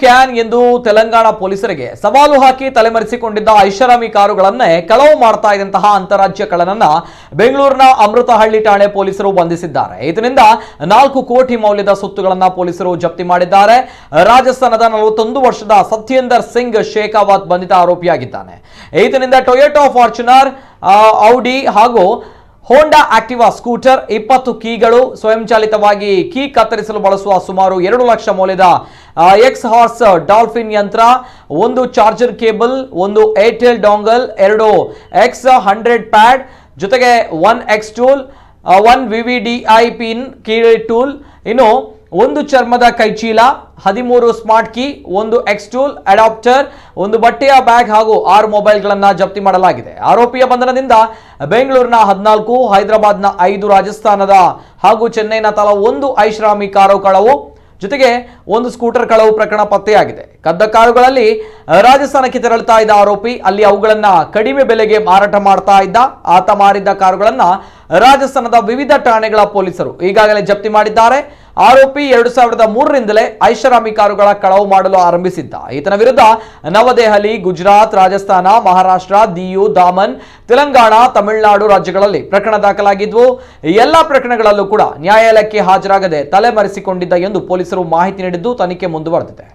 Can ಎಂದು ತೆಲಂಗಾಣ ಪೊಲೀಸರಿಗೆ ಸವಾಲು ಹಾಕಿ ತಲೆಮರೆಸಿಕೊಂಡಿದ್ದ ಐಷಾರಾಮಿ ಕಾರುಗಳನ್ನೇ ಕಳವು ಮಾಡ್ತಾ ಇದ್ದಂತಹ ಅಂತಾರಾಜ್ಯ ಕಳ್ಳನನ್ನ ಬೆಂಗಳೂರಿನ ಅಮೃತಹಳ್ಳಿ ಠಾಣೆ ಪೊಲೀಸರು ಬಂಧಿಸಿದ್ದಾರೆ. ಇದರಿಂದ 4 ಕೋಟಿ ಮೌಲ್ಯದ ಸೊತ್ತುಗಳನ್ನ ಪೊಲೀಸರು ಜಪ್ತಿ ಮಾಡಿದ್ದಾರೆ. ರಾಜಸ್ಥಾನದ 41 ವರ್ಷದ ಸತ್ಯೇಂದರ್ ಸಿಂಗ್ ಶೇಖಾವತ್ ಬಂಧಿತ ಆರೋಪಿಯಾಗಿದ್ದಾನೆ. ಈತನಿಂದ ಟೊಯೋಟಾ ಫಾರ್ಚುನರ್, ಔಡಿ ಹಾಗೂ ಹೋಂಡಾ ಆಕ್ಟಿವಾ ಸ್ಕೂಟರ್, 20 ಕೀಗಳು, ಸ್ವಯಂಚಾಲಿತವಾಗಿ ಕೀ ಕತ್ತರಿಸಲು ಬಳಸುವ ಸುಮಾರು 2 ಲಕ್ಷ ಮೌಲ್ಯದ ಎಕ್ಸ್ ಹಾರ್ಸ್ ಡಾಲ್ಫಿನ್ ಯಂತ್ರ, 1 charger cable, 1 Airtel dongle, 2 X100 pad, ಜೊತೆಗೆ 1 X tool, 1 VVDI pin key tool, ಇನ್ನು 1 ಚರ್ಮದ ಕೈಚೀಲ, 13 smart key, 1 X tool adapter, 1 ಬಟ್ಟೆಯ ಬ್ಯಾಗ್ ಹಾಗೂ 6 ಮೊಬೈಲ್ಗಳನ್ನು ಜಪ್ತಿ ಮಾಡಲಾಗಿದೆ. ಆರೋಪಿಯ ಬಂಧನದಿಂದ ಬೆಂಗಳೂರಿನ 14, ಹೈದರಾಬಾದ್ನ 5, ರಾಜಸ್ಥಾನದ ಹಾಗೂ ಚೆನ್ನೈನ ತಲಾ 1 ಐಷಾರಾಮಿ ಕಾರು ಕಳವು ಜೊತೆಗೆ 1 ಸ್ಕೂಟರ್ ಕಳವು ಪ್ರಕರಣ ಪತ್ತೆಯಾಗಿದೆ. ಕದ್ದ ಕಾರುಗಳಲ್ಲಿ ರಾಜಸ್ಥಾನಕ್ಕೆ ತೆರಳುತ್ತಾ ಇದ್ದ ಆರೋಪಿ ಅಲ್ಲಿ ಅವುಗಳನ್ನ ಕಡಿಮೆ ಬೆಲೆಗೆ ಮಾರಾಟ ಮಾಡ್ತಾ ಇದ್ದ. ಆತ ಮಾರಿದ್ದ ಕಾರುಗಳನ್ನ ರಾಜಸ್ಥಾನದ ವಿವಿಧ ಠಾಣೆಗಳ ಪೊಲೀಸರು ಈಗಾಗಲೇ ಜಪ್ತಿ ಮಾಡಿದ್ದಾರೆ. ಆರೋಪಿ 2003ರಿಂದಲೇ ಐಷಾರಾಮಿ ಕಾರುಗಳ ಕಳವು ಮಾಡಲು ಆರಂಭಿಸಿದ್ದ. ಈತನ ವಿರುದ್ಧ ನವದೆಹಲಿ, ಗುಜರಾತ್, ರಾಜಸ್ಥಾನ, ಮಹಾರಾಷ್ಟ್ರ, ದಿಯು, ದಾಮನ್, ತೆಲಂಗಾಣ, ತಮಿಳುನಾಡು ರಾಜ್ಯಗಳಲ್ಲಿ ಪ್ರಕರಣ ದಾಖಲಾಗಿದ್ವು. ಎಲ್ಲ ಪ್ರಕರಣಗಳಲ್ಲೂ ಕೂಡ ನ್ಯಾಯಾಲಯಕ್ಕೆ ಹಾಜರಾಗದೆ ತಲೆಮರೆಸಿಕೊಂಡಿದ್ದ ಎಂದು ಪೊಲೀಸರು ಮಾಹಿತಿ ನೀಡಿದ್ದು ತನಿಖೆ ಮುಂದುವರೆದಿದೆ.